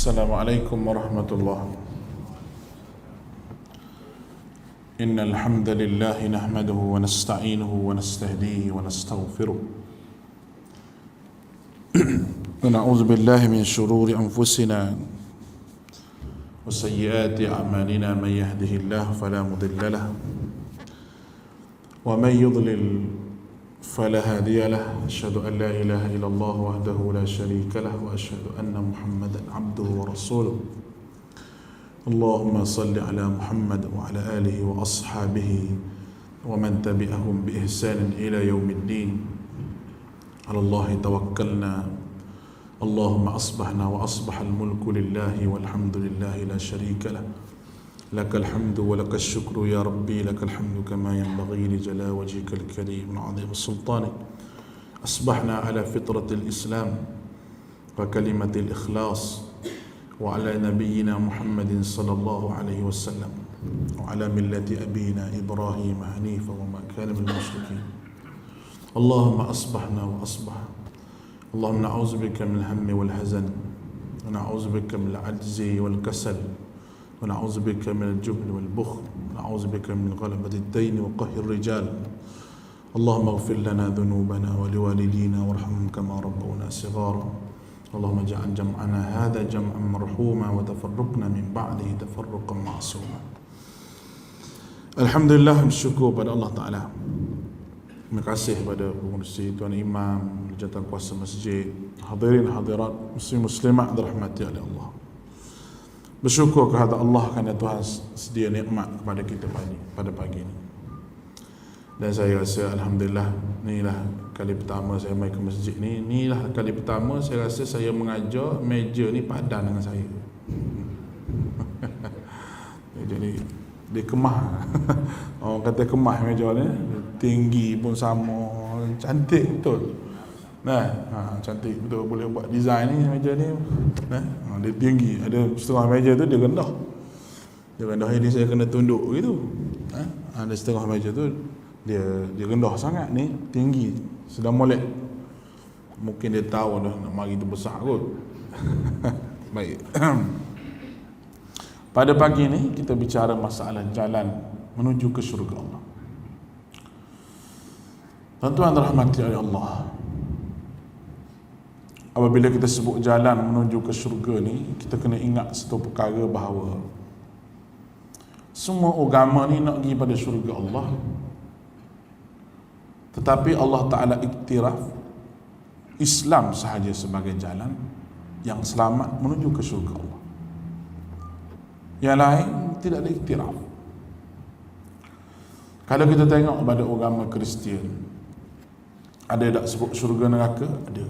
السلام عليكم ورحمة الله. إن الحمد لله نحمده ونستعينه ونستهديه ونستغفره ونعوذ بالله من شرور أنفسنا وسيئات أعمالنا. من يهده الله فلا مضل له ومن يضلل فلا هادي له. أشهد أن لا إله إلا الله وحده لا شريك له وأشهد أن محمدا عبده ورسوله. اللهم صل على محمد وعلى آله وأصحابه ومن تبعهم بإحسان إلى يوم الدين. على الله توكلنا. اللهم أصبحنا وأصبح الملك لله والحمد لله لا شريك له. لك الحمد ولك الشكر يا ربي. لك الحمد كما ينبغي لجلال وجهك الكريم وعظيم سلطانك. أصبحنا على فطرة الإسلام وكلمة الإخلاص وعلى نبينا محمد صلى الله عليه وسلم وعلى ملة أبينا إبراهيم حنيفا وما كان من المشركين. اللهم أصبحنا وأصبح. اللهم نعوذ بك من الهم والحزن ونعوذ بك من العجز والكسل ونعوذ بك من الجبن والبخل ونعوذ بك من غلبة الدين وقهر الرجال. اللهم اغفر لنا ذنوبنا ولوالدينا وارحمهم كما ربونا صغارا. اللهم اجعل جمعنا هذا جمعا مرحوما وتفرقنا من بعده تفرقا معصوما. Alhamdulillah, bersyukur pada Allah Ta'ala. Terima kasih pada pengurusi, Tuan Imam, jawatan kuasa masjid, hadirin hadirat, muslimat dirahmati oleh Allah. Bersyukur kepada Allah kerana Tuhan sedia nikmat kepada kita pada pagi ini. Dan saya rasa Alhamdulillah, inilah kali pertama saya mai ke masjid ni. Inilah kali pertama saya rasa saya mengajar meja ni padan dengan saya. Jadi dia kemah. Orang kata kemah meja ni, tinggi pun sama, cantik betul. Cantik betul, boleh buat design ni meja ni. Dia tinggi, ada setengah meja tu dia rendah. Dia rendah, jadi saya kena tunduk gitu. Ada setengah meja tu dia rendah sangat, ni tinggi, sedang molek. Mungkin dia tahu dah nak mari tu besar kot. Baik. Pada pagi ni kita bicara masalah jalan menuju ke syurga Allah. Tuan-tuan dirahmati oleh Allah, apabila kita sebut jalan menuju ke syurga ni, kita kena ingat satu perkara, bahawa semua agama ni nak pergi pada syurga Allah, tetapi Allah Ta'ala iktiraf Islam sahaja sebagai jalan yang selamat menuju ke syurga Allah. Yang lain tidak ada iktiraf. Kalau kita tengok pada agama Kristian, ada tak sebut syurga neraka? Ada.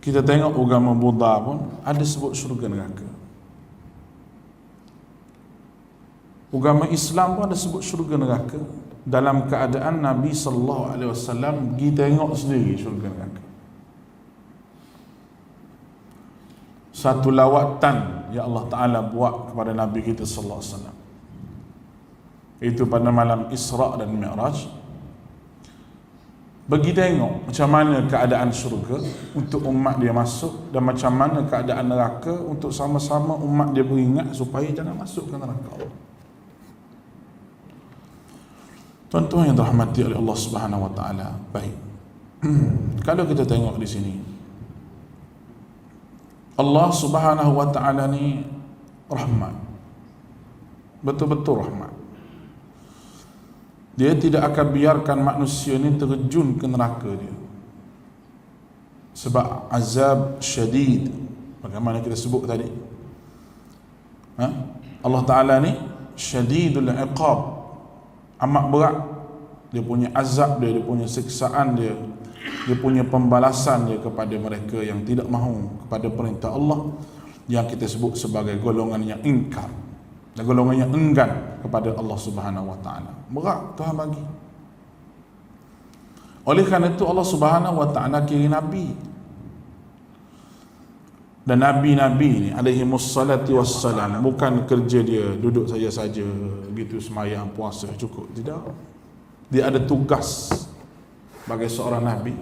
Kita tengok agama Buddha pun ada sebut syurga neraka. Agama Islam pun ada sebut syurga neraka, dalam keadaan Nabi SAW pergi tengok sendiri syurga neraka. Satu lawatan yang Allah Ta'ala buat kepada Nabi kita SAW, itu pada malam Isra' dan Mi'raj. Pergi tengok macam mana keadaan syurga untuk umat dia masuk, dan macam mana keadaan neraka untuk sama-sama umat dia beringat supaya jangan masuk ke neraka Allah. Tuan-tuan yang dirahmati oleh Allah Subhanahu Wa Ta'ala. Baik. Kalau kita tengok di sini, Allah Subhanahu Wa Ta'ala ni rahmat, betul-betul rahmat. Dia tidak akan biarkan manusia ni terjun ke neraka dia, sebab azab syadid, bagaimana kita sebut tadi. Allah Ta'ala ni syadidul iqab, amat berat dia punya azab dia punya siksaan dia punya pembalasan dia kepada mereka yang tidak mahu kepada perintah Allah, yang kita sebut sebagai golongan yang ingkar dan golongan yang enggan kepada Allah Subhanahu Wa Ta'ala. Berat Tuhan bagi. Oleh kerana itu Allah Subhanahu Wa Ta'ala kirim Nabi, dan Nabi-Nabi ni alaihimussalatu wassalam bukan kerja dia duduk saja-saja gitu semayang puasa cukup. Tidak. Dia ada tugas sebagai seorang Nabi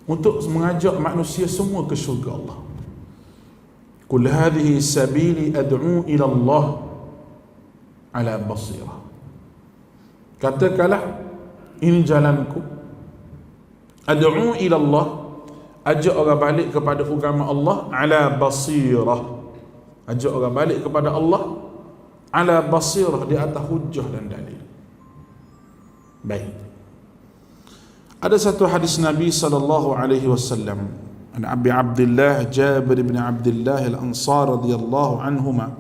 untuk mengajak manusia semua ke syurga Allah. Qul hadhihi sabili ad'u ila Allah ala basirah. Katakanlah, ini jalanku, ad'u ila Allah, ajak orang balik kepada agama Allah, ala basirah, ajak orang balik kepada Allah ala basirah, di atas hujjah dan dalil. Baik. Ada satu hadis Nabi sallallahu alaihi wasallam, an Abi Abdullah Jabir bin Abdullah al-Ansari radhiyallahu anhuma,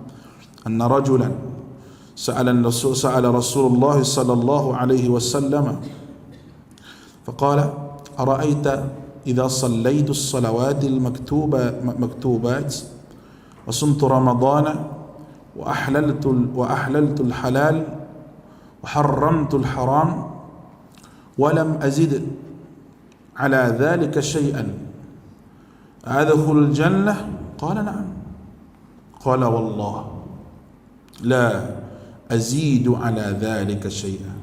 anna rajulan سأل رسول الله صلى الله عليه وسلم فقال أرأيت إذا صليت الصلوات المكتوبات وصمت رمضان وأحللت الحلال وحرمت الحرام ولم أزد على ذلك شيئا أدخل الجنة؟ قال نعم. قال والله لا أزيد على ذلك شيئا.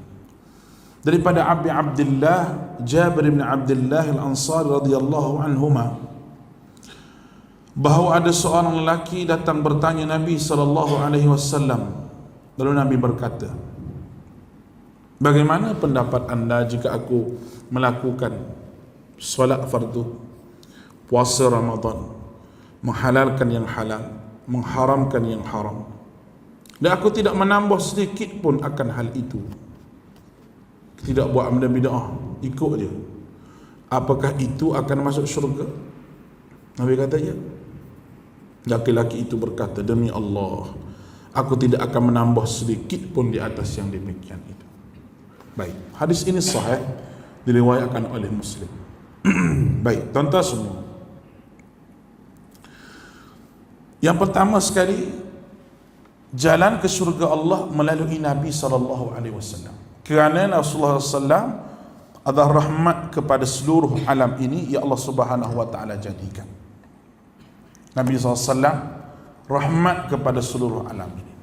Daripada Abi Abdullah Jabir bin Abdullah al-Ansari radhiyallahu anhuma, bahawa ada seorang lelaki datang bertanya Nabi sallallahu alaihi wasallam. Lalu Nabi berkata, bagaimana pendapat anda jika aku melakukan solat fardu, puasa Ramadan, menghalalkan yang halal, mengharamkan yang haram, dan aku tidak menambah sedikit pun akan hal itu, tidak buat benda bid'ah, ikut je, apakah itu akan masuk syurga? Nabi kata ya. Laki-laki itu berkata, demi Allah, aku tidak akan menambah sedikit pun di atas yang demikian itu. Baik, hadis ini sahih, diriwayatkan oleh Muslim. Baik, tuan-tuan semua, yang pertama sekali, jalan ke syurga Allah melalui Nabi SAW. Kerana Rasulullah SAW adalah rahmat kepada seluruh alam ini, ya Allah Subhanahu Wa Taala jadikan. Nabi SAW rahmat kepada seluruh alam ini.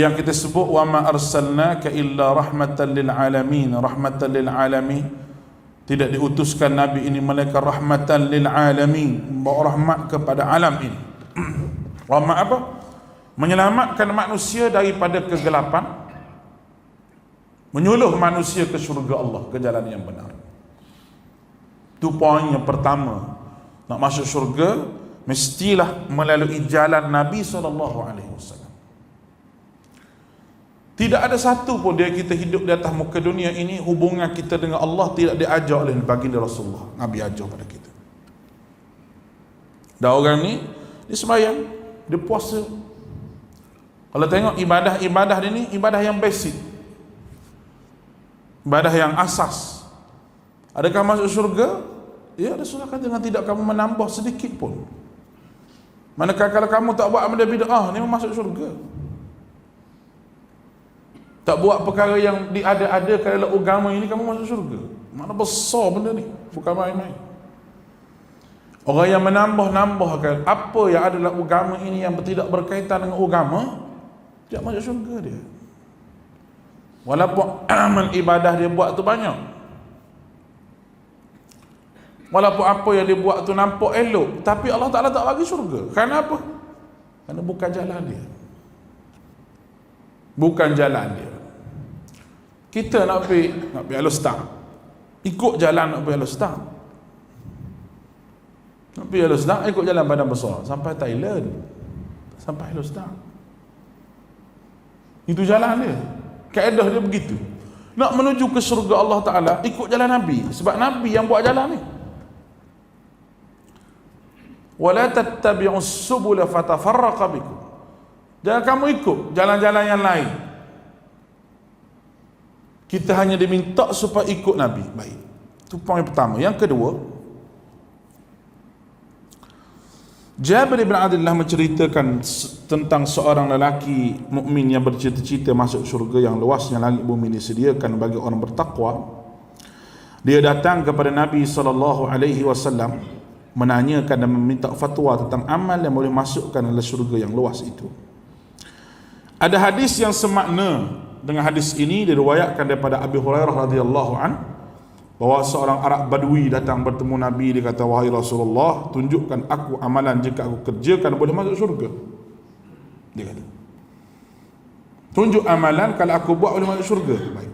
Yang kita sebut, wa ma arsalnaka illa rahmatan lil alamin. Rahmatan lil alamin, tidak diutuskan Nabi ini melainkan rahmatan lil alamin, membawa rahmat kepada alam ini. Rahmat apa? Menyelamatkan manusia daripada kegelapan, menyuluh manusia ke syurga Allah, ke jalan yang benar. Itu poin yang pertama. Nak masuk syurga, mestilah melalui jalan Nabi SAW. Tidak ada satu pun dia kita hidup di atas muka dunia ini, hubungan kita dengan Allah tidak diajar oleh baginda Rasulullah. Nabi ajar pada kita. Dan orang ni, dia sembahyang, dia puasa. Kalau tengok ibadah dia ni, ibadah yang basic, ibadah yang asas. Adakah masuk syurga? Ya, Rasulullah kata, dengan tidak kamu menambah sedikit pun. Manakala kalau kamu tak buat benda bid'ah, ni masuk syurga. Tak buat perkara yang diada-adakan dalam agama ini, kamu masuk syurga. Mana besar benda ni, bukan main-main. Orang yang menambah-nambahkan apa yang ada dalam agama ini yang tidak berkaitan dengan agama, tidak masuk syurga dia. Walaupun amal ibadah dia buat tu banyak, walaupun apa yang dia buat tu nampak elok, tapi Allah Ta'ala tak bagi syurga. Kerana apa? Kerana bukan jalan dia. Bukan jalan dia. Kita nak pergi Al-Ustaz, ikut jalan nak pergi Al-Ustaz. Nak pergi Al-Ustaz, ikut jalan Badan Besar sampai Thailand, sampai Al-Ustaz. Itu jalan dia. Kaedah dia begitu. Nak menuju ke syurga Allah Ta'ala, ikut jalan Nabi. Sebab Nabi yang buat jalan ni. Wala tattabi'us subula fatafarraqa bikum. Jangan kamu ikut jalan-jalan yang lain. Kita hanya diminta supaya ikut Nabi. Baik. Itu poin pertama. Yang kedua, Jabir bin Abdullah menceritakan tentang seorang lelaki mukmin yang bercita-cita masuk syurga yang luas yang langit bumi disediakan bagi orang bertakwa. Dia datang kepada Nabi SAW menanyakan dan meminta fatwa tentang amal yang boleh masukkan dalam syurga yang luas itu. Ada hadis yang semakna dengan hadis ini diriwayatkan daripada Abi Hurairah radhiyallahu an. bahawa seorang Arab Badui datang bertemu Nabi. Dia kata, wahai Rasulullah, tunjukkan aku amalan jika aku kerjakan boleh masuk syurga. Dia kata, tunjuk amalan kalau aku buat boleh masuk syurga. Baik.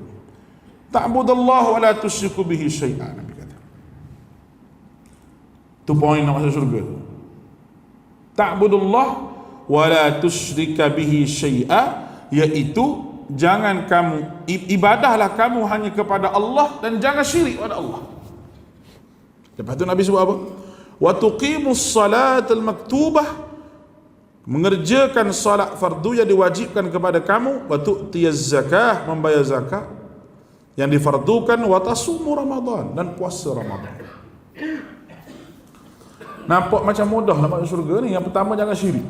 Ta'budallah wa la tusyriku bihi syai'a, Nabi kata. Tu poin nak masuk syurga. Ta'budullah wa la tusyrika bihi syai'a, iaitu jangan kamu ibadahlah kamu hanya kepada Allah dan jangan syirik pada Allah. Lepas tu Nabi sebut apa? Wa tuqimus salatal maktubah, mengerjakan salat fardu yang diwajibkan kepada kamu, wa tu'tiyaz zakah, membayar zakat yang difardukan, wa tasumu Ramadan, dan puasa Ramadan. Nampak macam mudah nak masuk syurga ni. Yang pertama, jangan syirik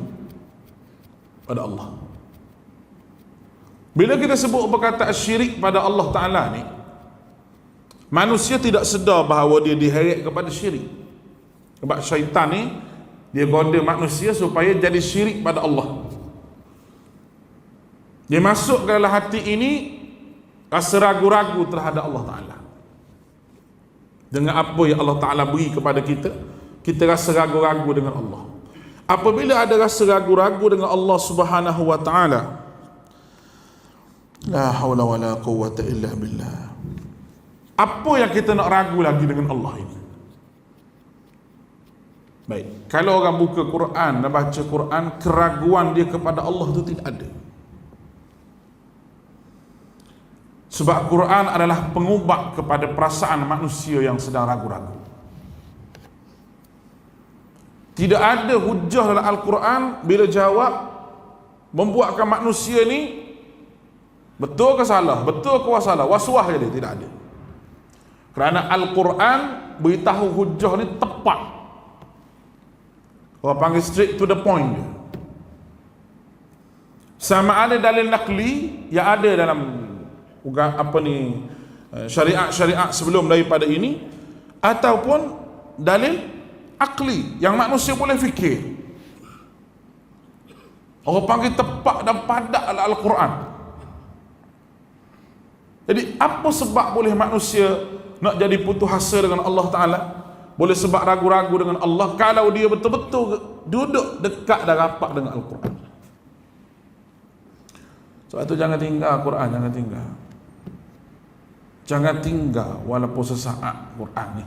pada Allah. Bila kita sebut perkataan syirik pada Allah Ta'ala ni, manusia tidak sedar bahawa dia diheret kepada syirik. Sebab syaitan ni, dia goda manusia supaya jadi syirik pada Allah. Dia masuk ke dalam hati ini rasa ragu-ragu terhadap Allah Ta'ala. Dengan apa yang Allah Ta'ala beri kepada kita, kita rasa ragu-ragu dengan Allah. Apabila ada rasa ragu-ragu dengan Allah Subhanahu wa Ta'ala, la haula wa la quwwata illa billah, apa yang kita nak ragu lagi dengan Allah ini? Baik, kalau orang buka Quran dan baca Quran, keraguan dia kepada Allah itu tidak ada. Sebab Quran adalah pengubat kepada perasaan manusia yang sedang ragu-ragu. Tidak ada hujah dalam Al-Quran bila jawab membuatkan manusia ni betul ke salah, betul ke salah, waswah je dia, tidak ada. Kerana Al-Quran beritahu hujah ni tepat. Orang panggil straight to the point dia. Sama ada dalil nakli yang ada dalam syariat-syariat sebelum daripada ini, ataupun dalil akli yang manusia boleh fikir. Orang panggil tepat dan padat Al-Quran. Jadi apa sebab boleh manusia nak jadi putus asa dengan Allah Ta'ala, boleh sebab ragu-ragu dengan Allah, kalau dia betul-betul duduk dekat dan rapat dengan Al-Quran? Sebab itu jangan tinggal Quran, jangan tinggal. Jangan tinggal walaupun sesaat Quran ni.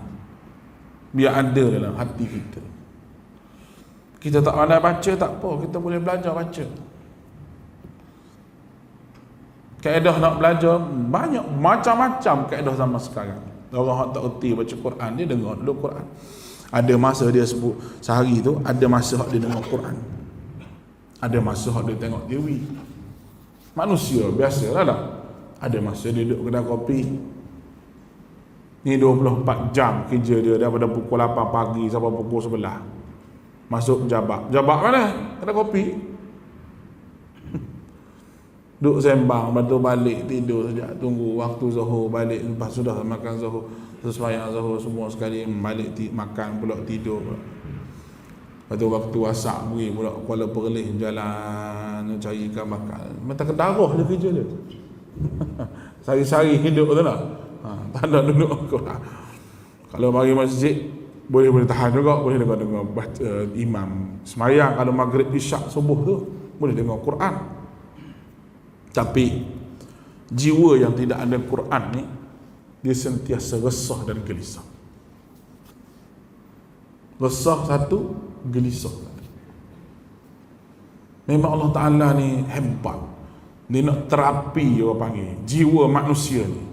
Biar ada dalam hati kita. Kita tak pandai baca, tak apa, kita boleh belajar baca. Kaedah nak belajar banyak, macam-macam kaedah zaman sekarang. Orang tak erti baca Quran, dia dengar dulu Quran. Ada masa dia sebut sehari tu, ada masa dia dengar Quran, ada masa dia tengok TV. Manusia biasa lah. Ada masa dia duduk kedai kopi. Ni 24 jam kerja dia, daripada pukul 8 pagi sampai pukul 11. Masuk jabat. Jabat mana? Kedai kopi. Duduk sembang, lepas tu balik tidur sekejap, tunggu waktu zuhur, balik, lepas sudah makan zuhur, sembahyang zuhur semua sekali, balik makan pula, tidur pula. Lepas tu waktu asar pergi pula Kuala Perlis, jalan cari ikan bakar. Mata kedarah dia kerja dia. Sari-sari hidup tu lah. Tak ada duduk. Kalau mari masjid boleh tahan juga, boleh dengar imam sembahyang. Kalau maghrib isyak subuh tu boleh dengar Quran. Tapi jiwa yang tidak ada Quran ni, dia sentiasa resah dan gelisah. Resah satu, gelisah satu. Memang Allah Ta'ala ni hebat. Dia nak terapi, orang panggil, jiwa manusia ni.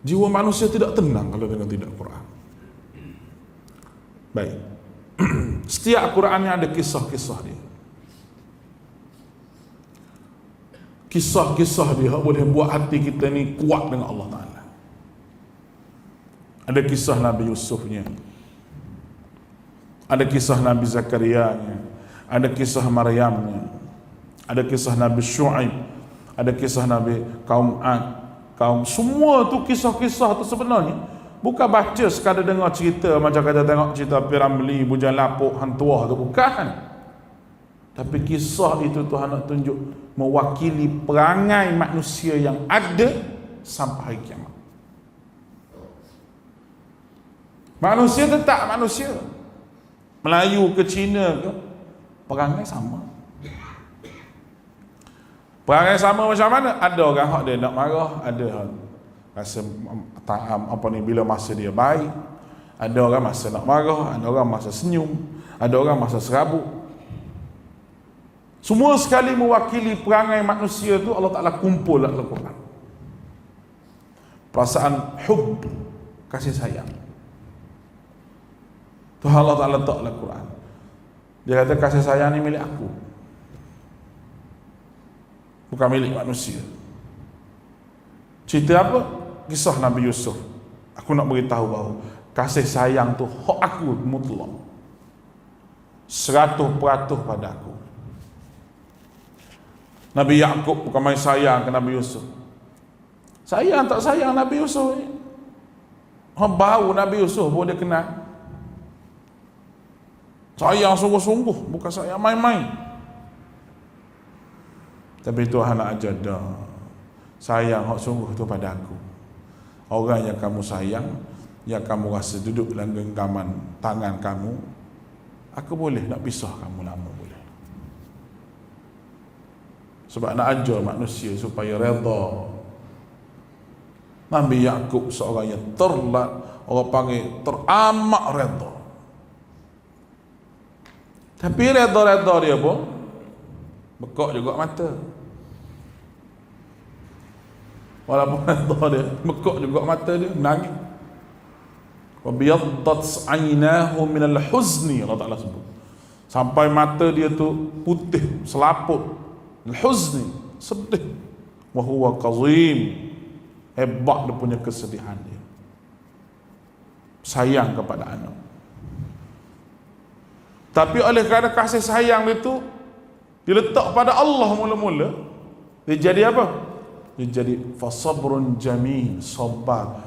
Jiwa manusia tidak tenang kalau dengan tidak Quran. Baik. Setiap Quran ni ada kisah-kisah dia. Kisah-kisah dia boleh buat hati kita ni kuat dengan Allah Ta'ala. Ada kisah Nabi Yusufnya, ada kisah Nabi Zakarianya, ada kisah Maryamnya, ada kisah Nabi Syuaib, ada kisah Nabi kaum Ad, semua tu kisah-kisah tu sebenarnya bukan baca sekadar dengar cerita macam kata tengok cerita Piramli, Bujang Lapuk, Hang Tuah tu, bukan. Tapi kisah itu Tuhan nak tunjuk mewakili perangai manusia yang ada sampai hari kiamat. Manusia tetap manusia. Melayu ke Cina ke, perangai sama. Perangai sama macam mana? Ada orang hak dia nak marah, ada hak rasa apa ni, bila masa dia baik, ada orang masa nak marah, ada orang masa senyum, ada orang masa serabut. Semua sekali mewakili perangai manusia tu Allah Ta'ala kumpul dalam Al-Quran. Perasaan hub, kasih sayang. Tuhan Allah Ta'ala letak dalam Al-Quran. Dia kata kasih sayang ni milik aku, bukan milik manusia. Cerita apa? Kisah Nabi Yusuf. Aku nak beritahu bahawa kasih sayang tu hak aku mutlak, 100% pada aku. Nabi Yaqub bukan main sayang ke Nabi Yusuf. Sayang tak sayang Nabi Yusuf ni, bau Nabi Yusuf pun dia kenal. Sayang sungguh-sungguh, bukan sayang main-main. Tapi Tuhan nak ajar dah, sayang hak sungguh tu pada aku. Orang yang kamu sayang, yang kamu rasa duduk dalam genggaman tangan kamu, aku boleh nak pisah kamu lama boleh. Sebab nak ajar manusia supaya redha. Nabi Yaqub seorang yang orang panggil teramat redha. Tapi redha-redha dia pun bekak juga mata. Walaupun redha dia, bekak juga mata dia, nangis. Wa biyaddat 'ainahu min al-huzni, Allah Taala sebut. Sampai mata dia tu putih, selaput. Al-huzni, sedih. Wa huwa qazim, hebat dia punya kesedihan dia. Sayang kepada anak. Tapi oleh kerana kasih sayang itu diletak pada Allah mula-mula, dia jadi apa? Dia jadi fasabrun jamil, sabar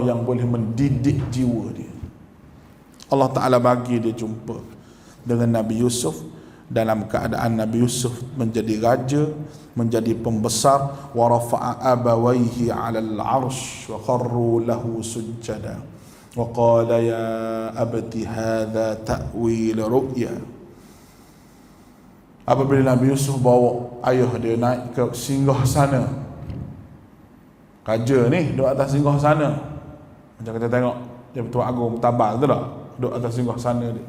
yang boleh mendidik jiwa dia. Allah Ta'ala bagi dia jumpa dengan Nabi Yusuf dalam keadaan Nabi Yusuf menjadi raja, menjadi pembesar. Wa rafa'a abawaihi 'alal 'arsy wa kharru lahu sujada wa qala ya abati hadza ta'wil ru'ya. Apabila Nabi Yusuf bawa ayah dia naik ke singgah sana, raja ni duduk atas singgah sana, macam kita tengok dia Tuan Agung Tabal tu tak, duduk atas singgah sana dia.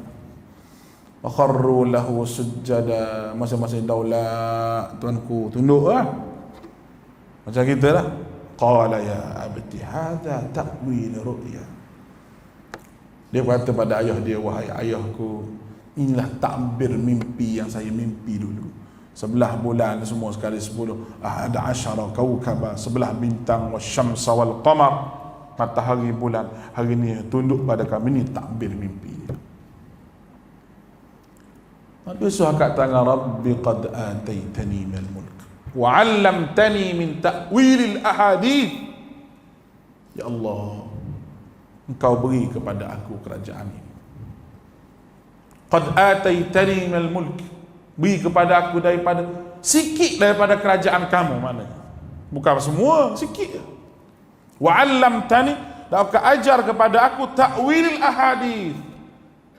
Wa kharru lahu sujada, masing-masing daulat tuanku tunduk lah, macam kita lah. Qala ya abti hadza ta'wil ru'ya. Dia berkata pada ayah dia, wahai ayahku, inilah takbir mimpi yang saya mimpi dulu. 11 bulan semua sekali 10, 11 kaukaba, 11 bintang, wasyamsa wal qamar, matahari bulan, hari ni tunduk pada kami. Ini takbir mimpi. Nabi Yusuf kata, Rabbi qad ataitani minal mulk wa 'allamtani min ta'wilil ahadith. Ya Allah, Engkau beri kepada aku kerajaan ini. Qad ataitani minal mulk, beri kepada aku daripada sikit daripada kerajaan kamu. Mana? Bukan semua, sikit. Wa 'allamtani, dan Engkau ajar kepada aku ta'wilil ahadith,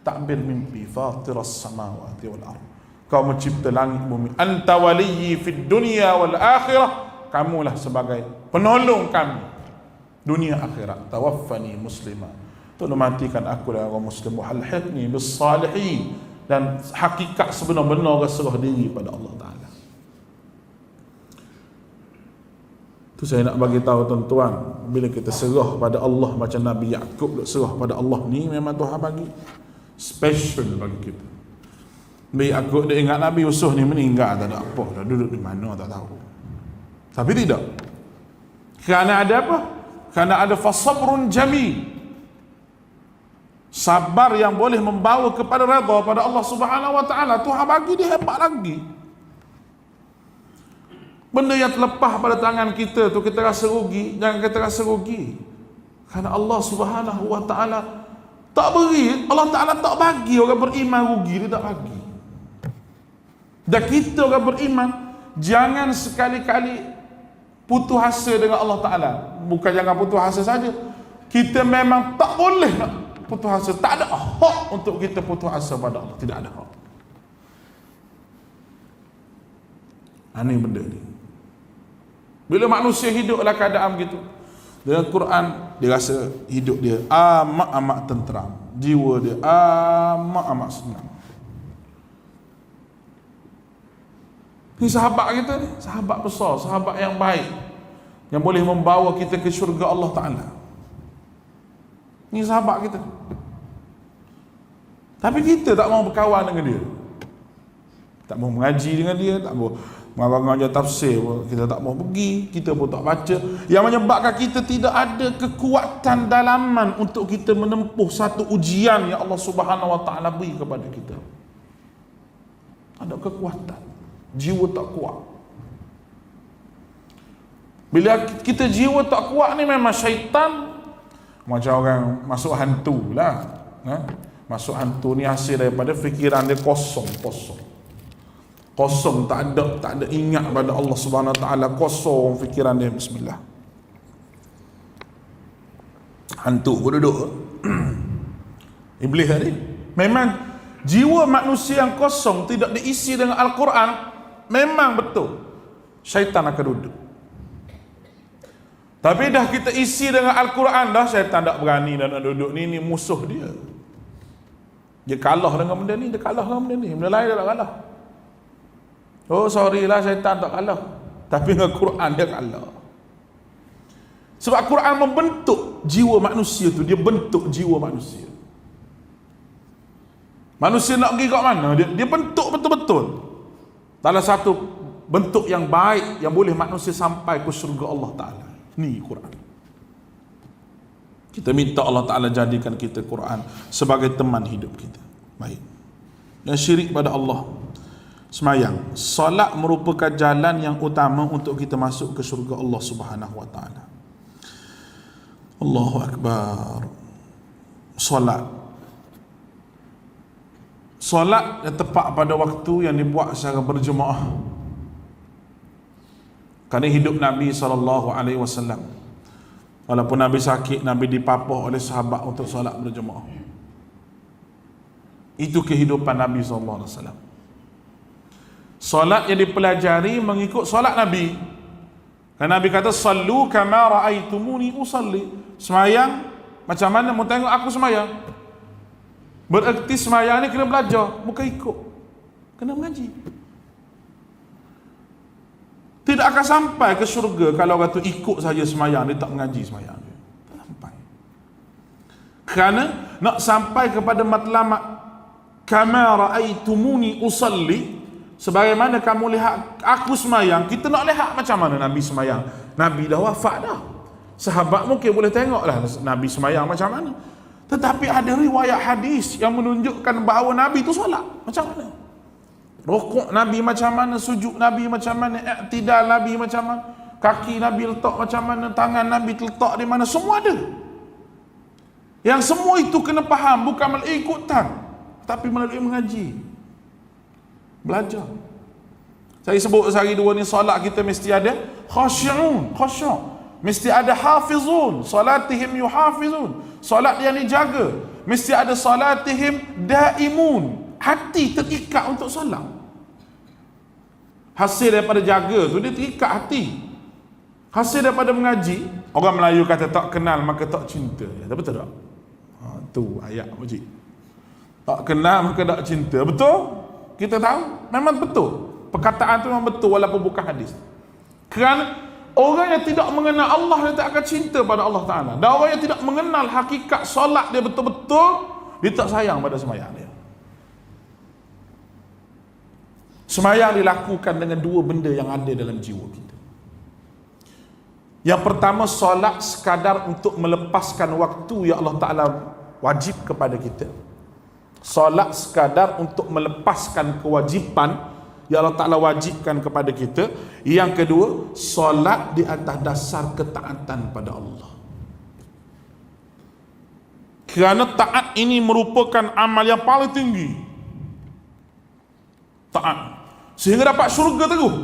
takbir mimpi. Fatiras samawati wal ardh, Kau mencipta langit bumi. Anta waliyyi fid dunya wal akhirah, kamulah sebagai penolong kami dunia akhirat. Tawaffani muslima, tolong matikan aku dari orang muslim. Walhiqni bis salihin, dan hakikat sebenar-benar serah diri pada Allah Ta'ala. Itu saya nak bagi tahu tuan-tuan, bila kita serah pada Allah macam Nabi Yaqub serah pada Allah ni, memang Tuhan bagi special bagi kita. Nabi Yaqub dia ingat Nabi Yusuf ni meninggal, tak ada apa, dah duduk di mana tak tahu. Tapi tidak, kerana ada apa? Kerana ada fasabrun jamil, sabar yang boleh membawa kepada redha pada Allah Subhanahu wa taala. Tuhan bagi dia hebat lagi. Benda yang terlepas pada tangan kita tu kita rasa rugi, jangan kita rasa rugi. Kerana Allah Subhanahu wa taala tak beri, Allah Taala tak bagi orang beriman rugi, dia tak bagi. Dan kita orang beriman jangan sekali-kali putus asa dengan Allah Taala. Bukan jangan putus asa saja, kita memang tak boleh nak putus asa. Tak ada hak untuk kita putus asa pada Allah. Tidak ada hak. Ini benda ni. Bila manusia hidup dalam keadaan begitu, dengan Quran, dia rasa hidup dia amat-amat tenteram. Jiwa dia amat-amat senang. Ini sahabat kita ni, sahabat besar, sahabat yang baik, yang boleh membawa kita ke syurga Allah Ta'ala. Ini sahabat kita. Tapi kita tak mau berkawan dengan dia. Tak mau mengaji dengan dia, tak mau mengajar tafsir, kita tak mau pergi, kita pun tak baca. Yang menyebabkan kita tidak ada kekuatan dalaman untuk kita menempuh satu ujian yang Allah Subhanahu Wa Ta'ala beri kepada kita. Ada kekuatan, jiwa tak kuat. Bila kita jiwa tak kuat ni, memang syaitan macam orang masuk hantu lah. Masuk hantu ni hasil daripada fikiran dia kosong, tak ada ingat pada Allah Subhanahu Wa Ta'ala, kosong fikiran dia. Bismillah, hantu pun duduk. Iblis tadi memang jiwa manusia yang kosong, tidak diisi dengan Al-Quran, memang betul syaitan akan duduk. Tapi dah kita isi dengan Al-Quran, dah syaitan tak berani dan nak duduk. Ni musuh dia. Dia kalah dengan benda ni, benda lain dia tak kalah. Oh sorry lah, syaitan tak kalah, tapi dengan Quran dia kalah. Sebab Quran membentuk jiwa manusia tu, dia bentuk jiwa manusia. Manusia nak pergi kat mana, dia bentuk betul-betul dalam satu bentuk yang baik, yang boleh manusia sampai ke syurga Allah Ta'ala. Ni Quran. Kita minta Allah Ta'ala jadikan kita Quran sebagai teman hidup kita. Baik. Yang syirik pada Allah, semayang, solat merupakan jalan yang utama untuk kita masuk ke syurga Allah Subhanahu Wa Ta'ala. Allahu Akbar. Solat yang tepat pada waktu, yang dibuat secara berjemaah. Kerana hidup Nabi SAW, walaupun Nabi sakit, Nabi dipapah oleh sahabat untuk solat berjemaah. Itu kehidupan Nabi SAW. Solat yang dipelajari mengikut solat Nabi. Kerana Nabi kata, sallu kama ra'aitumuni usalli. Semayang macam mana mu tengok aku semayang. Bererti semayang ni kena belajar, bukan ikut, kena mengaji. Tidak akan sampai ke syurga kalau orang tu ikut saja semayang, dia tak mengaji semayang dia. Tak sampai. Kerana nak sampai kepada matlamat kama ra'aitumuni usalli, sebagaimana kamu lihat aku semayang, kita nak lihat macam mana Nabi semayang. Nabi dah wafat dah. Sahabat mungkin boleh tengoklah Nabi semayang macam mana. Tetapi ada riwayat hadis yang menunjukkan bahawa Nabi itu solat macam mana. Rukuk Nabi macam mana, sujud Nabi macam mana, i'tidal Nabi macam mana, kaki Nabi letak macam mana, tangan Nabi letak di mana, semua ada. Yang semua itu kena faham, bukan melalui ikutan, tapi melalui mengaji, belajar. Saya sebut sehari dua ni, solat kita mesti ada khasyi'un, khasyuk. Mesti ada hafizun, salatihim yuhafizun, solat yang dijaga. Mesti ada salatihim daimun, hati terikat untuk solat. Hasil daripada jaga tu, dia terikat hati. Hasil daripada mengaji, orang Melayu kata tak kenal maka tak cinta. Ya, betul tak? Tu ayat wajib. Tak kenal maka tak cinta. Betul? Kita tahu, memang betul. Perkataan tu memang betul walaupun bukan hadis. Kerana orang yang tidak mengenal Allah, dia tak akan cinta pada Allah Ta'ala. Dan orang yang tidak mengenal hakikat solat dia betul-betul, dia tak sayang pada semayang dia. Semayang dilakukan dengan dua benda yang ada dalam jiwa kita. Yang pertama, solat sekadar untuk melepaskan waktu yang Allah Ta'ala wajib kepada kita. Solat sekadar untuk melepaskan kewajipan yang Allah Ta'ala wajibkan kepada kita. Yang kedua, solat di atas dasar ketaatan pada Allah. Kerana taat ini merupakan amal yang paling tinggi. Taat sehingga dapat syurga terus.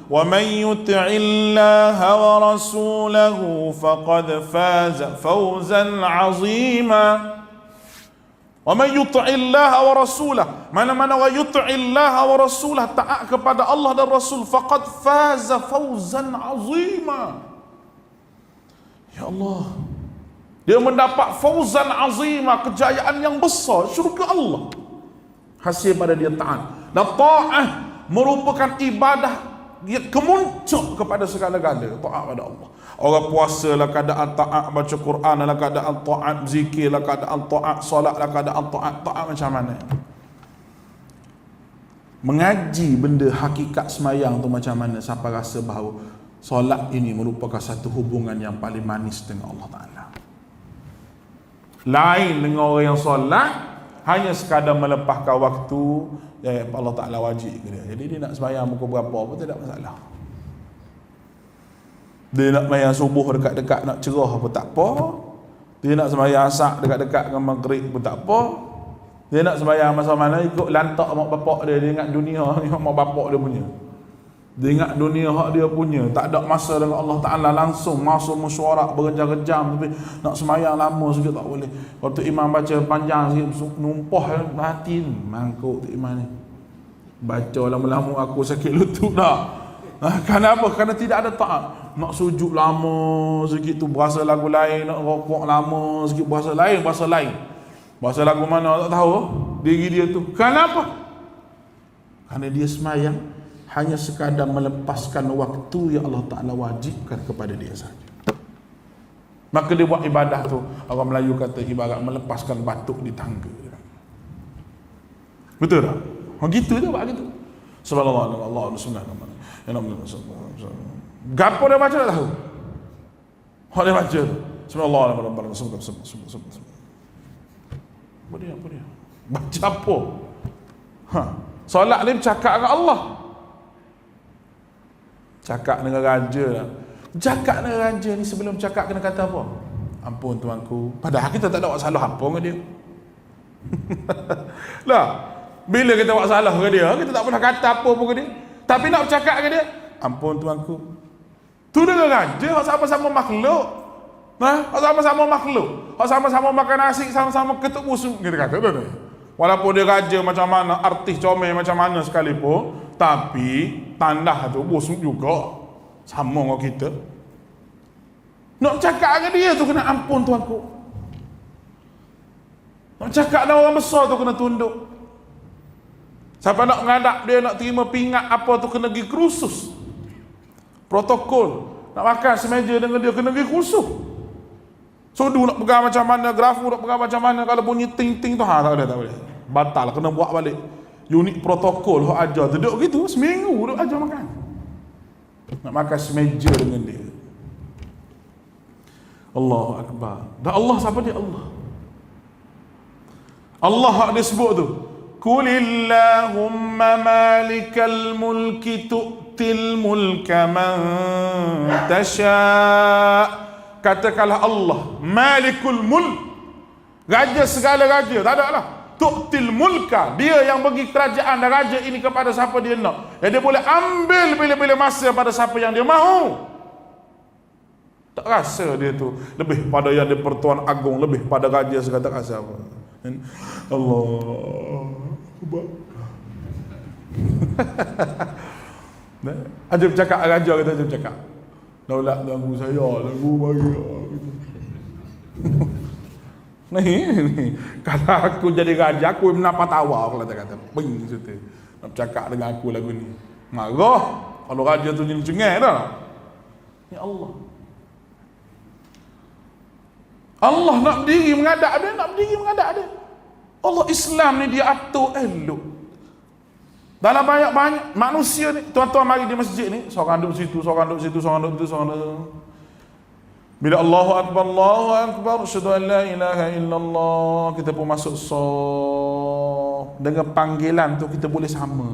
wa may yuti'illaha wa rasulahu faqad faza fawzan 'azima. Wa may yuti'illaha wa rasulahu, mana-mana wa yuti'illaha wa rasulahu, taat kepada Allah dan Rasul, faqad faza fawzan 'azima. Ya Allah, dia mendapat fawzan 'azima, kejayaan yang besar, syurga Allah, hasil pada dia taat. Dan ta'ah merupakan ibadah dia kemuncak kepada segala-gala, taat pada Allah. Orang puasa lah keadaan taat, baca Quran lah keadaan taat, zikir lah keadaan taat, solat lah keadaan taat. Taat macam mana? Mengaji benda hakikat semayang tu macam mana sampai rasa bahawa solat ini merupakan satu hubungan yang paling manis dengan Allah Ta'ala. Lain dengan orang yang solat hanya sekadar melepaskan waktu yang Allah Ta'ala wajib ke dia. Jadi dia nak sembahyang pukul berapa pun tidak masalah. Dia nak sembahyang subuh dekat-dekat nak cerah pun tak apa. Dia nak sembahyang asar dekat-dekat dengan maghrib pun tak apa. Dia nak sembahyang masa mana ikut lantak mak bapak dia. Dia ingat dunia ni mak bapak dia punya. Dia ingat dunia hak dia punya. Tak ada masa dengan Allah Ta'ala langsung. Masuk mesyuarat berjam-jam. Tapi nak semayang lama sikit tak boleh. Waktu imam baca panjang sikit, numpah hati ni. Mangkuk tu imam ni. Baca lama-lama aku sakit lutut dah. Kenapa? Kerana tidak ada taat. Nak sujud lama sikit tu berasa lagu lain. Nak rokok lama sikit berasa lain. Bahasa lagu mana tak tahu diri dia tu. Kenapa? Kerana dia semayang hanya sekadar melepaskan waktu yang Allah Ta'ala wajibkan kepada dia saja. Maka dia buat ibadah tu, orang Melayu kata ibarat melepaskan batuk di tangga. Betul tak? Gitu tu buat gitu. Subhanallah, Allah sunnah. Gapo dia baca tak tahu. Hak dia baca. Subhanallah, apa dia? Baca apa? Solat ni bercakap dengan Allah. Cakap dengan raja lah. Cakap dengan raja ni sebelum cakap kena kata apa? Ampun tuanku. Padahal kita tak ada buat salah apa dengan dia. Lah, bila kita buat salah dengan dia, kita tak pernah kata apa pun dengan dia. Tapi nak bercakap dengan dia, ampun tuanku. Tu dengan raja, sama-sama makhluk. Sama-sama makhluk. Sama-sama makan nasi, sama-sama ketuk busuk. Kita kata tu. Walaupun dia raja macam mana, artis comel macam mana sekalipun, tapi tandah tu busuk juga. Sama dengan kita. Nak cakap dengan dia tu kena ampun tuanku. Nak cakap dengan orang besar tu kena tunduk. Siapa nak menghadap dia, nak terima pingat apa tu kena pergi kursus. Protokol. Nak makan semeja dengan dia kena pergi kursus. Sudu nak pegang macam mana, grafu nak pegang macam mana, kalau bunyi ting-ting tu tak boleh. Batal, kena buat balik. Unit protokol hok ajar duduk gitu seminggu duduk ajar makan. Nak makan semeja dengan dia. Allahu akbar. Dan Allah siapa dia? Allah hak dia sebut tu. Qulillahumma malikal mulki tu'til mulka man tasha'. Katakanlah Allah malikul mulk, raja segala raja, tak ada lah. Tu'til mulka, dia yang bagi kerajaan dan raja ini kepada siapa dia nak. Dia boleh ambil bila-bila masa pada siapa yang dia mahu. Tak rasa dia tu lebih pada yang dia pertuan agung, lebih pada raja segala, tak rasa apa. Allah Ajib cakap raja kata, Ajib cakap daulat lagu saya, lagu bagi ni. Kalau aku jadi raja, aku mendapat tawa. Kalau kata ping situ nak cakap dengan aku lagu ni, marah kalau raja tu cengai dah. Ya Allah, Allah nak berdiri menghadap dia, Allah Islam ni dia atur elok. Dalam banyak-banyak manusia ni, tuan-tuan mari di masjid ni, seorang duduk situ, seorang duduk situ, seorang duduk situ, seorang duduk. Bila Allahu Akbar, asyhadu an la ilaha illallah, kita pun masuk saf. Dengan panggilan tu kita boleh sama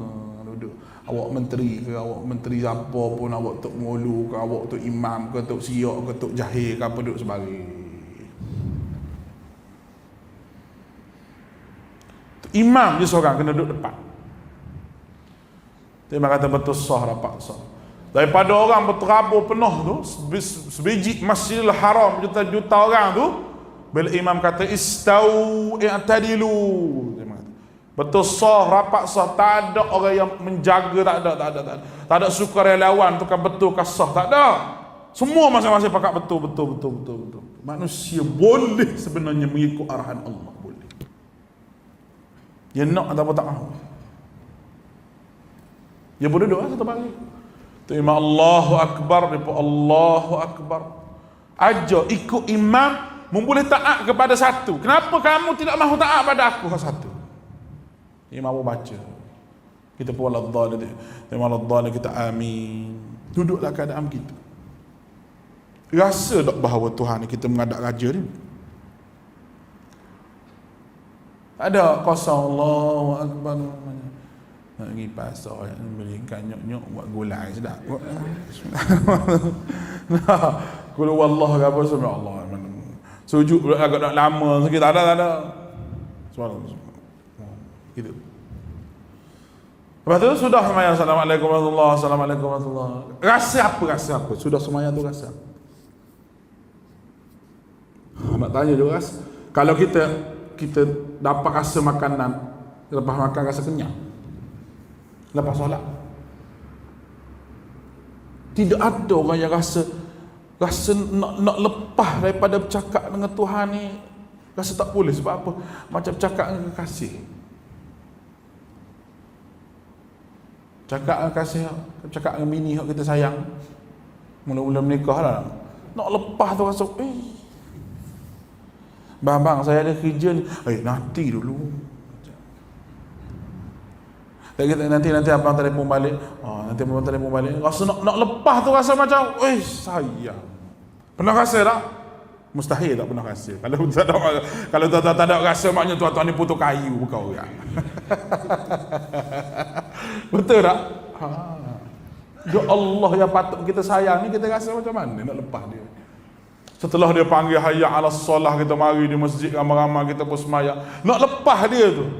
duduk. Awak menteri ke, awak menteri apa pun, awak tok mulu ke, awak tok imam ke, tok siok ke, tok jahil ke, apa duduk sebaris. Imam je seorang kena duduk depan. Dia kata betul sah rapat sah. Daripada orang berterabur penuh tu, sebiji Masjidil Haram juta-juta orang tu, bila imam kata istau i'tadilu, betul sah, rapat sah, tak ada orang yang menjaga, tak ada sukarelawan tu kan betul ke sah, tak ada. Semua masing-masing pakat betul. Manusia boleh sebenarnya mengikut arahan Allah, boleh. Dia nak ataupun tak mahu. Dia boleh doa satu pagi. Terima Allahu Akbar, depa Allahu Akbar. Aja ikut imam, boleh taat kepada satu. Kenapa kamu tidak mahu taat pada aku satu? Imam baca. Kita pun waladhdallin. Terima waladhdallin, kita amin. Duduklah keadaan kita. Rasa tak bahawa Tuhan ni kita menghadap raja ni? Ada kosong Allahu Akbar. Nak pergi pasar, belikan nyok-nyok buat gulai sedap. Kalau wallah ke apa semua Allah. Sujud agak nak lama sikit, tak ada. Subhanallah. Gitu. Lepas tu sudah sembahyang, assalamualaikum warahmatullahi, assalamualaikum warahmatullahi. Rasa apa? Sudah sembahyang tu rasa. Nak tanya juga rasa. Kalau kita dapat rasa makanan, lepas makan rasa kenyang, lepas solat, tidak ada orang yang rasa nak lepas daripada bercakap dengan Tuhan ni, rasa tak boleh. Sebab apa? Macam bercakap dengan kekasih. Cakap dengan kasih, cakap dengan bini yang kita sayang, mula-mula menikah lah, nak lepas tu rasa bang saya ada kerja ni, nanti dulu. Nanti abang telefon balik. Nanti abang telefon balik. Rasa nak lepas tu rasa macam sayang. Pernah rasa tak? Mustahil tak pernah rasa. Kalau tak ada rasa, maknanya tuan-tuan ni putus kayu kau ya. Betul tak? Ya Allah yang patut kita sayang ni, kita rasa macam mana nak lepas dia? Setelah dia panggil hayya 'alas solah, kita mari di masjid ramai-ramai, kita pun sembahyang. Nak lepas dia tu.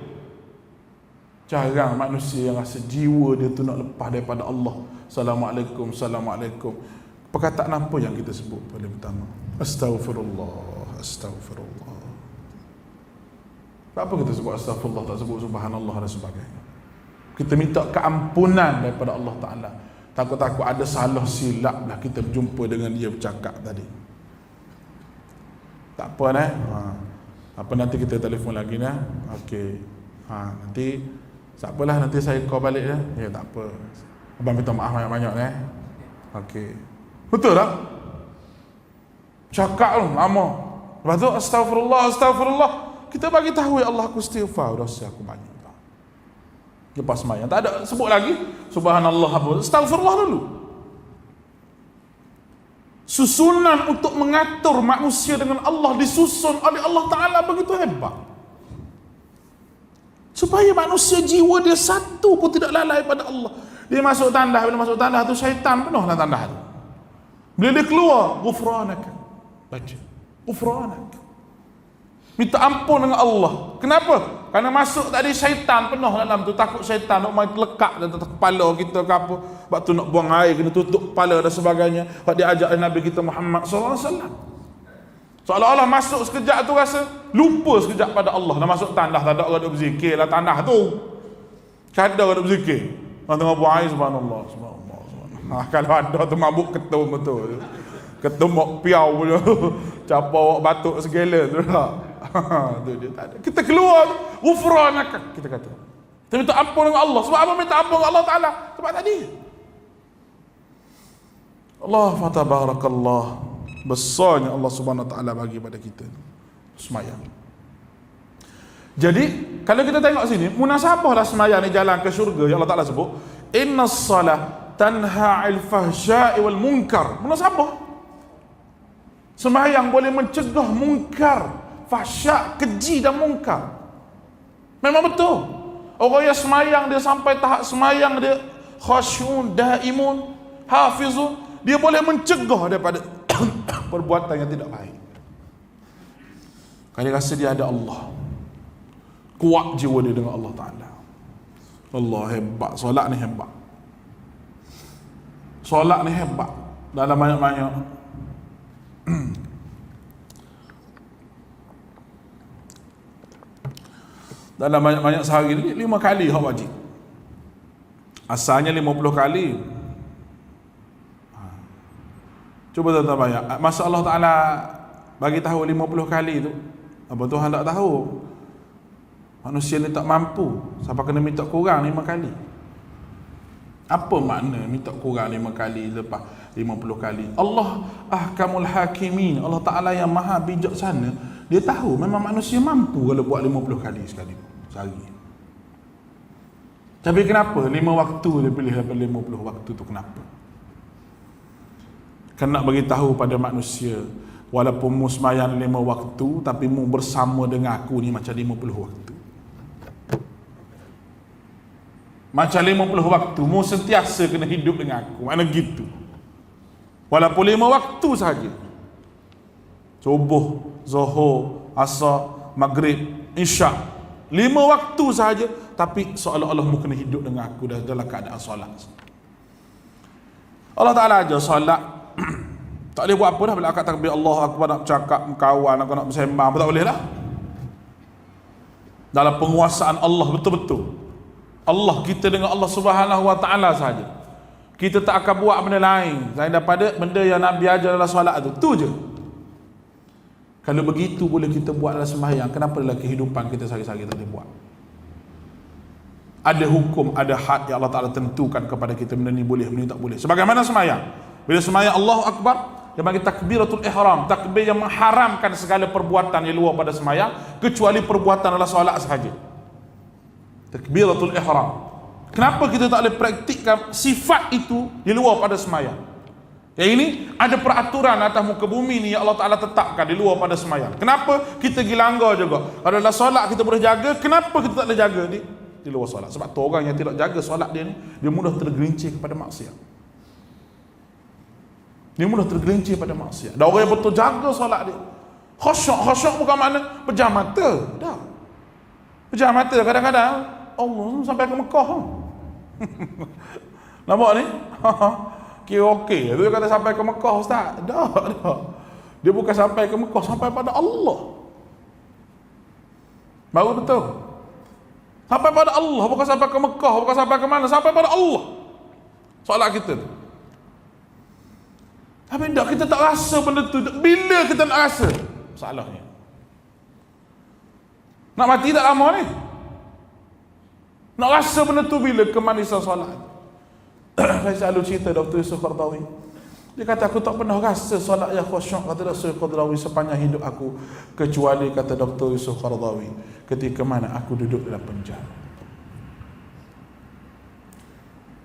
Jarang manusia yang rasa jiwa dia tu nak lepas daripada Allah. Assalamualaikum. Perkataan apa yang kita sebut paling pertama? Astaghfirullah. Kenapa kita sebut astaghfirullah, tak sebut subhanallah dan sebagainya? Kita minta keampunan daripada Allah Ta'ala. Takut-takut ada salah silap lah kita berjumpa dengan dia bercakap tadi. Tak apa apa nanti kita telefon lagi nah. Okey. Nanti tak apalah, nanti saya call balik ya. Ya tak apa. Abang minta maaf banyak-banyak Okey. Betul tak? Cakap lama. Lepas tu astagfirullah. Kita bagi tahu, ya Allah aku istighfar, dosa aku banyak. Lepas sembahyang tak ada sebut lagi subhanallah apa. Astagfirullah dulu. Susunan untuk mengatur manusia dengan Allah disusun oleh Allah Ta'ala begitu hebat, supaya manusia jiwa dia satu pun tidak lalai pada Allah. Dia masuk tandah, bila masuk tandah tu syaitan penuh dalam tandah tu. Bila dia keluar, ghufranaka, baca ghufranaka, minta ampun dengan Allah. Kenapa? Karena masuk tadi syaitan penuh dalam tu. Takut syaitan nak main lekat dalam kepala kita ke apa. Sebab tu nak buang air, kena tutup kepala dan sebagainya. Sebab dia ajak Nabi kita Muhammad SAW. Seolah-olah masuk sekejap tu rasa lupa sekejap pada Allah. Dah masuk tandah, tak ada orang duk berzikir lah tandah tu. Tak ada orang duk berzikir. Orang tengah buang air, subhanallah. Kalau ada tu mabuk ketum betul. Ketum mok piau punya. Capau batuk segala tu lah. Tu dia tak ada. Kita keluar ghufranaka, kita kata. Kita minta ampun dengan Allah. Sebab apa minta ampun dengan Allah Ta'ala? Sebab tadi Allah fatabarakallah, besarnya Allah Subhanahu Wa Ta'ala bagi pada kita sembahyang. Jadi kalau kita tengok sini, munasabahlah sembahyang ni jalan ke syurga yang Allah Ta'ala sebut, innas salah tanha 'anil fahsya'i wal munkar. Munasabah. Sembahyang boleh mencegah munkar, fahsyak, keji dan munkar. Memang betul. Orang yang semayang, dia sampai tahap semayang dia khasyun, daimun, hafizun, dia boleh mencegah daripada perbuatan yang tidak baik. Kalau dia rasa dia ada Allah, kuat jiwa dia dengan Allah Ta'ala. Allah hebat, solat ni hebat. solat ni hebat. Dalam banyak-banyak dalam banyak-banyak sehari ni 5 kali hak wajib. Asalnya 50 kali. Cuba tuan-tuan bayang, masa Allah Ta'ala bagi tahu 50 kali tu, apa Tuhan tak tahu manusia ni tak mampu sampai kena minta kurang 5 kali? Apa makna minta kurang 5 kali lepas 50 kali? Allah ahkamul hakimin, Allah Ta'ala yang maha bijaksana, dia tahu memang manusia mampu kalau buat 50 kali sekali sehari. Tapi kenapa 5 waktu dia pilih daripada 50 waktu tu? Kenapa? Kena bagi tahu pada manusia, walaupun mu sembahyang 5 waktu, tapi mu bersama dengan aku ni macam 50 waktu. Macam 50 waktu, mu sentiasa kena hidup dengan aku. Mana gitu. Walaupun 5 waktu sahaja. Subuh, Zuhur, Asar, Maghrib, Isyak. 5 waktu sahaja, tapi seolah-olah mu kena hidup dengan aku dalam keadaan solat. Allah Ta'ala ajar solat. Tak boleh buat apa dah bila akad takbir Allah Akbar, nak bercakap, kawan, nak bersembang, tak boleh lah. Dalam penguasaan Allah betul-betul. Allah, kita dengan Allah Subhanahu Wa Ta'ala sahaja. Kita tak akan buat benda lain selain daripada benda yang Nabi ajar dalam solat tu. Tu je. Kalau begitu boleh kita buat dalam sembahyang, kenapa dalam kehidupan kita sehari-hari tak boleh buat? Ada hukum, ada had yang Allah Ta'ala tentukan kepada kita, benda ni boleh, benda ni tak boleh. Sebagaimana sembahyang. Bila sembahyang Allahu Akbar, dia panggil takbiratul ihram, takbir yang mengharamkan segala perbuatan yang luar pada sembahyang kecuali perbuatan dalam solat sahaja. Takbiratul ihram. Kenapa kita tak boleh praktikkan sifat itu di luar pada sembahyang? Yang ini ada peraturan atas muka bumi ni yang Allah Ta'ala tetapkan di luar pada sembahyang. Kenapa kita pergi langgar juga? Kalau dalam solat kita boleh jaga, kenapa kita tak boleh jaga di luar solat? Sebab tu orang yang tidak jaga solat dia ni, dia mudah tergelincir kepada maksiat. Dia mudah tergelincir pada maksiat. Dan orang yang betul jaga solat dia, khusyuk bukan makna pejam mata. Dah. Pejam mata kadang-kadang Allah sampai ke Mekah. Nampak ni? Kira okey. Dia kata sampai ke Mekah, Ustaz. Dah. Dia bukan sampai ke Mekah, sampai pada Allah. Baru betul. Sampai pada Allah, bukan sampai ke Mekah, bukan sampai ke mana, sampai pada Allah. Solat kita tu. Tapi tak, kita tak rasa benda tu. Bila kita nak rasa? Masalahnya. Nak mati tak lama ni? Nak rasa benda tu bila? Kemanisan solat. Saya selalu cerita Dr. Yusuf Qaradawi. Dia kata, aku tak pernah rasa solat yang khusyuk, kata Dr. Yusuf Qaradawi, sepanjang hidup aku, kecuali, kata Dr. Yusuf Qaradawi, ketika mana aku duduk dalam penjara.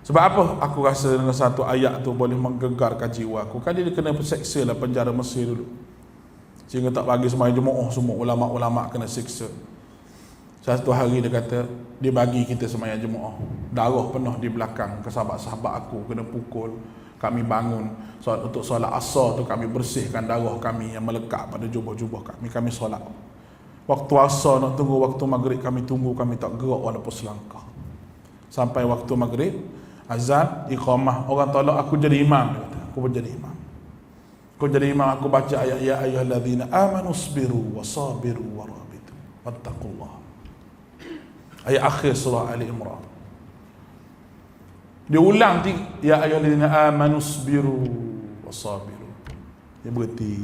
Sebab apa aku rasa dengan satu ayat tu boleh menggegarkan jiwa aku? Kan dia kena seksa lah penjara Mesir dulu, sehingga tak bagi sembahyang Jumaat, semua ulama-ulama kena seksa. Satu hari dia kata, dia bagi kita sembahyang Jumaat, darah penuh di belakang, ke sahabat-sahabat aku kena pukul. Kami bangun untuk solat asar tu, kami bersihkan darah kami yang melekat pada jubah-jubah kami solat. Waktu asar nak tunggu waktu maghrib, kami tunggu, kami tak gerak walaupun selangkah. Sampai waktu maghrib, azan, iqamah, orang tolak aku jadi imam. Dia kata, aku pun jadi imam. Aku jadi imam, aku baca ayat ya ayyuhalladzina amanu sabiru wasabiru warabitu wattaqullah. Ayat akhir surah Ali Imran. Dia ulang ya ayyuhalladzina amanu sabiru wasabiru. Dia berhenti.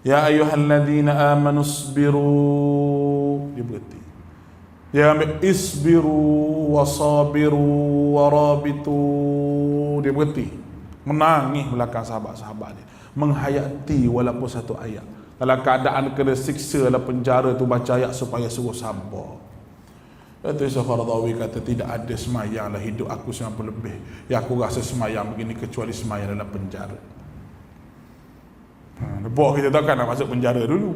Ya ayyuhalladzina amanu sabiru. Dia berhenti. Dia ambil isbiru wasabiru warabitu. Dia berhenti, menangis belakang sahabat-sahabat dia, menghayati walaupun satu ayat. Dalam keadaan kena siksa dalam penjara tu, baca ayat supaya suruh sabar. Itu Yusuf Qaradawi kata, tidak ada semayang lah hidup aku 90 lebih yang aku rasa semayang begini kecuali semayang dalam penjara. Lepas kita takkan nak masuk penjara dulu.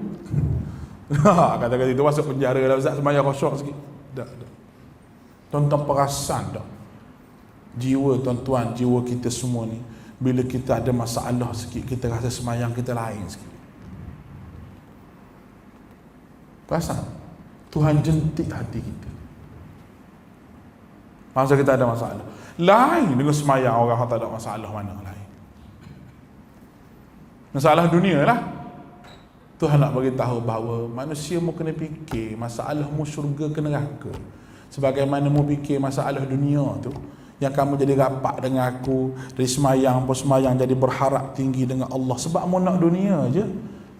Kata-kata itu masuk penjara dalam Ustaz semayang khusyuk sikit. Tak. Tuan-tuan perasan tak? Jiwa tuan-tuan, jiwa kita semua ni, bila kita ada masalah sikit, kita rasa semayang kita lain sikit. Perasan? Tuhan jentik hati kita. Masa kita ada masalah. Lain dengan semayang orang tak ada masalah mana lain. Masalah dunia lah. Tuhan nak bagi tahu bahawa manusia mu kena fikir masalah mu syurga ke neraka. Sebagaimana mu fikir masalah dunia tu, yang kamu jadi rapat dengan aku, dari semayang pun semayang jadi berharap tinggi dengan Allah sebab mu nak dunia je.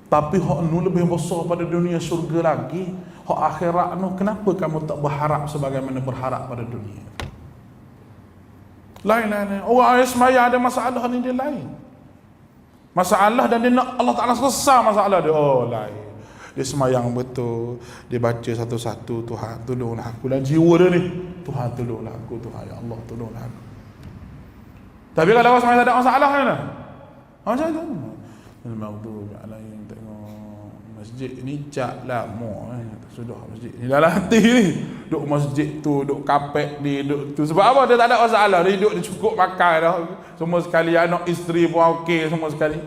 Tapi hak nu lebih besar pada dunia syurga lagi. Hak akhirat nu, kenapa kamu tak berharap sebagaimana berharap pada dunia? Lain. Orang yang semayang ada masalah ni dia lain. Masalah dan dia nak Allah Ta'ala selesai masalah dia. Oh lain. Dia semayang betul, dia baca satu-satu, Tuhan tolonglah aku, dan jiwa dia ni, Tuhan tolonglah aku, Tuhan ya Allah tolonglah aku. Tapi kalau orang semayang tak ada masalah kan? Macam tu. Al-Maghdubi alaihim, tengok masjid ni cat lama sudah masjid ni dalam hati ni. Duk masjid tu, duk kapek ni, duk tu. Sebab apa? Dia tak ada masalah. Dia duduk, dia cukup makan dah. Semua sekali, anak isteri pun okey semua sekali.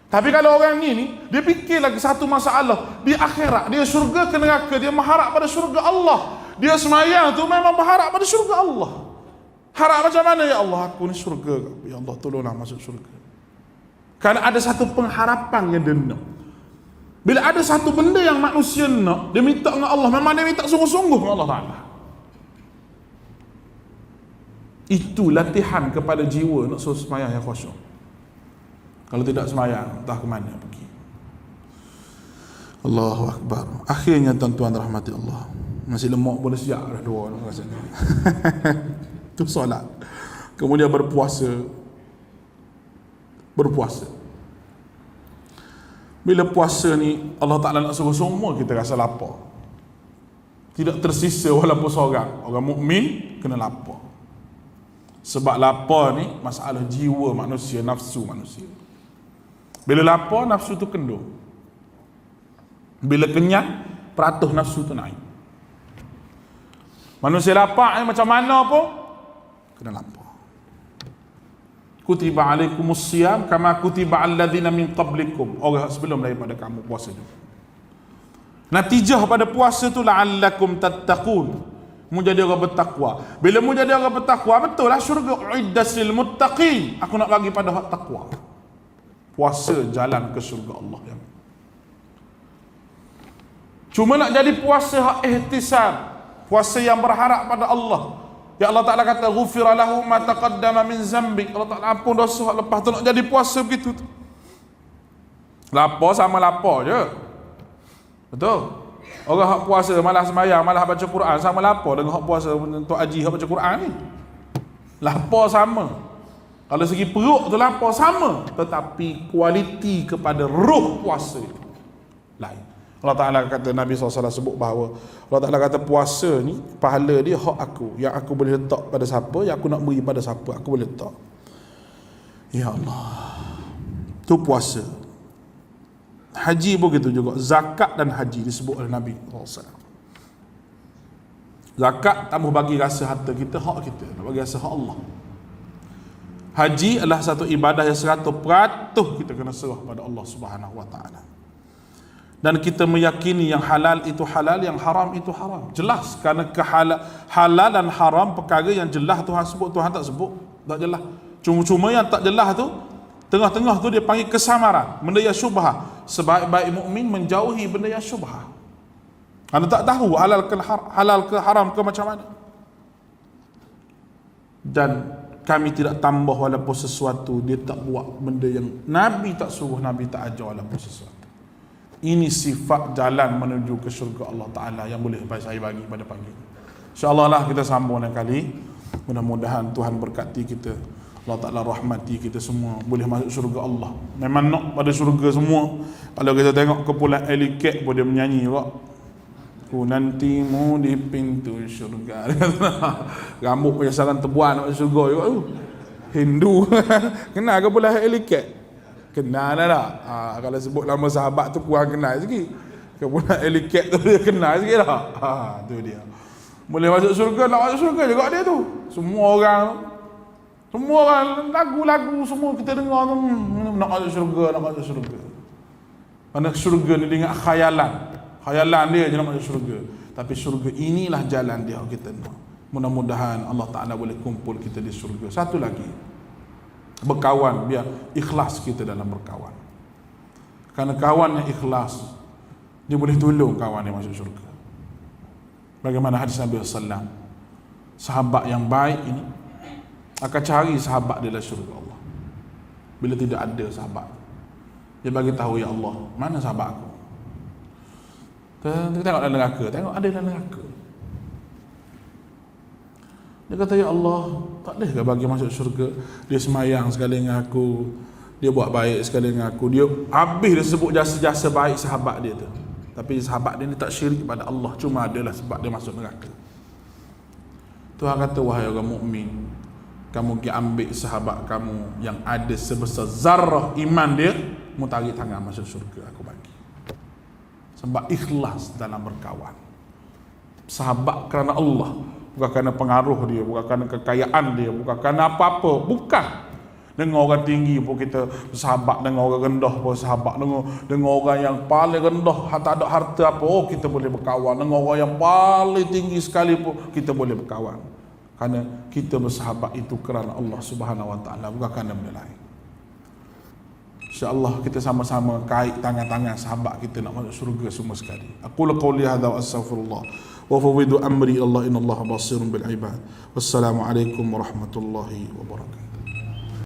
Tapi kalau orang ni dia fikir lagi satu masalah. Di akhirat, dia syurga ke neraka, dia mengharap pada syurga Allah. Dia semayang tu memang berharap pada syurga Allah. Harap macam mana? Ya Allah, aku ni syurga. Ya Allah, tolonglah masuk syurga. Kerana ada satu pengharapan yang dia nak. Bila ada satu benda yang manusia nak, dia minta dengan Allah, memang dia minta sungguh-sungguh dengan Allah Ta'ala. Itu latihan kepada jiwa nak suruh semayang yang khusyuk. Kalau tidak semayang, entah ke mana pergi. Allahu Akbar. Akhirnya tuan-tuan rahmati Allah, masih lemak boleh siap dah dua rasanya. Itu solat. Kemudian berpuasa. Bila puasa ni Allah Ta'ala nak suruh semua kita rasa lapar. Tidak tersisa walaupun seorang. Orang mukmin kena lapar. Sebab lapar ni masalah jiwa manusia, nafsu manusia. Bila lapar, nafsu tu kendor. Bila kenyang, peratus nafsu tu naik. Manusia lapar macam mana pun kena lapar. Kutiba alaikumus siyam kama kutiba alladzina min qablikum. Orang sebelum daripada kamu puasa juga. Natijah pada puasa tu la'allakum tattaqun. Mu jadi orang bertakwa. Bila mu jadi orang bertakwa, betul lah syurga uiddat lil muttaqin. Aku nak bagi pada hak takwa. Puasa jalan ke syurga Allah yang. Cuma nak jadi puasa hak ihtisab, puasa yang berharap pada Allah. Ya Allah Ta'ala kata ghufira lahu ma taqaddama min zambi. Allah Ta'ala ampun dosa hak lepas tu. Nak jadi puasa begitu tu. Lapar sama lapar je. Betul. Orang hak puasa malah sembahyang, malah baca Quran sama lapar dengan hak puasa untuk haji hak baca Quran ni. Lapar sama. Kalau segi perut tu lapar sama, tetapi kualiti kepada roh puasa itu lain. Allah Ta'ala kata, Nabi SAW sebut bahawa Allah Ta'ala kata puasa ni pahala dia hak aku, yang aku boleh letak pada siapa, yang aku nak beri pada siapa aku boleh letak. Ya Allah, tu puasa. Haji pun gitu juga. Zakat dan haji disebut oleh Nabi SAW. Zakat tak mau bagi rasa harta kita, hak kita, nak bagi rasa hak Allah. Haji adalah satu ibadah yang 100% kita kena serah pada Allah Subhanahu Wa Taala. Dan kita meyakini yang halal itu halal, yang haram itu haram. Jelas, kerana halal dan haram perkara yang jelas Tuhan sebut, Tuhan tak sebut, tak jelas. Cuma-cuma yang tak jelas tu, tengah-tengah tu dia panggil kesamaran, benda yang syubhah. Sebaik-baik mukmin menjauhi benda yang syubhah. Anda tak tahu halal ke haram ke macam mana. Dan kami tidak tambah walaupun sesuatu, dia tak buat benda yang Nabi tak suruh, Nabi tak ajar walaupun sesuatu. Ini sifat jalan menuju ke syurga Allah Ta'ala yang boleh saya bagi pada pagi. InsyaAllah lah kita sambung lain kali. Mudah-mudahan Tuhan berkati kita, Allah Ta'ala rahmati kita semua, boleh masuk syurga Allah. Memang nak pada syurga semua. Kalau kita tengok kepulan Eliket pun dia menyanyi juga, ku nantimu di pintu syurga. Rambut punya sarang tebuan nak masuk syurga juga tu. Hindu. Kenal kepulan Eliket? Kenal tak? Kalau sebut nama sahabat tu kurang kenal sikit. Kepulan Eliket tu dia kenal sikit tak? Tu dia. Boleh masuk syurga, nak masuk syurga juga dia tu. Semua orang lagu-lagu semua kita dengar tu, nak masuk syurga, nak masuk syurga. Kerana syurga ni dengan khayalan dia je nak masuk syurga. Tapi syurga inilah jalan dia kita nak. Mudah-mudahan Allah Ta'ala boleh kumpul kita di surga. Satu lagi, berkawan, biar ikhlas kita dalam berkawan. Karena kawan yang ikhlas, dia boleh tolong kawan yang masuk surga. Bagaimana hadis Nabi SAW, sahabat yang baik ini akan cari sahabat dia dalam surga Allah. Bila tidak ada sahabat, dia bagi tahu, ya Allah, mana sahabat aku? Kita tengok dalam neraka, tengok ada dalam neraka. Dia kata, ya Allah, tak bolehkah bagi masuk syurga? Dia semayang sekali dengan aku, dia buat baik sekali dengan aku, dia habis dia sebut jasa-jasa baik sahabat dia tu. Tapi sahabat dia ni tak syirik pada Allah, cuma adalah sebab dia masuk neraka. Tuhan kata, wahai orang mukmin, kamu pergi ambil sahabat kamu yang ada sebesar zarah iman dia, mu tarik tangan masuk syurga, aku bagi. Sebab ikhlas dalam berkawan. Sahabat kerana Allah, bukan kerana pengaruh dia, bukan kerana kekayaan dia, bukan kerana apa-apa, bukan. Dengan orang tinggi pun kita bersahabat, dengan orang rendah pun sahabat, dengan orang yang paling rendah, tak ada harta apa, oh kita boleh berkawan. Dengan orang yang paling tinggi sekali pun kita boleh berkawan. Kerana kita bersahabat itu kerana Allah Subhanahu Wa Taala, bukan kerana benda lain. InsyaAllah kita sama-sama kait tangan-tangan sahabat kita nak masuk syurga semua sekali. Aku qauli hadza wa astaghfirullah wa fawwidu amri Allah, innallaha basirun bil ibad. Wassalamualaikum warahmatullahi wabarakatuh.